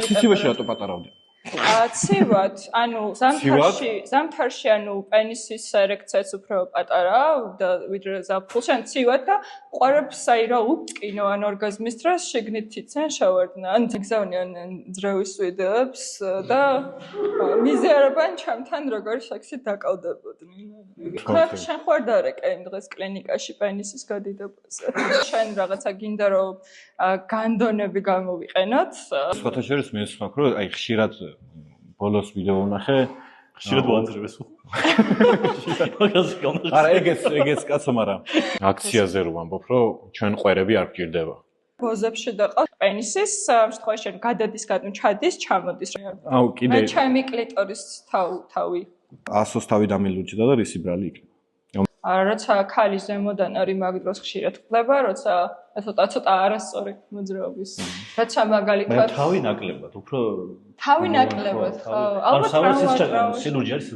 ციცივაში რატო პატარავდი? ცივად, ანუ ზამთარში ანუ პენისის ერექციაც უფრო პატარა და ვიდრე ზაფხულში ან ცივად და ყვარებს აი რა უტკინო ან ორგაზმის დროს შიგნით იციან შავარდნა ან გზავნიან ძრევის ვიდეოებს და მიზერებენ ჩემთან როგორ სექსით დაკავდებოდნენ. შენ ხوار დარეკე იმ დღეს კლინიკაში პენისის გადიდებაზე. შენ რაღაცა გინდა რომ განდონები გამოვიყენოთ. სხვათა შორის მე ვსვამ რომ აი ხშირად ბოლოს ვიდეო ვნახე ხშირად ვაძრებს. არა ეგეც კაცო, მაგრამ აქციაზე რომ ვამბობ რომ ჩვენ ყვერები არ გჭირდება. ბოზებში და ყავს პენისის შემთხვევაში გადადის გადმ ჩადის ჩამოდის. აუ კიდე ჩემი კლიტორის თავი. ასოს თავი დამილუჯდა და რისი ბრალი იქნება. როცა ქალი ზემოდან არის მაგ დროს ხშირად ხდება, როცა ცოტა არასწორი მოძრაობის. როცა მაგალითად თავი ნაკლებად, უფრო თავი ნაკლებად, ხო. ალბათ სილურჯი არის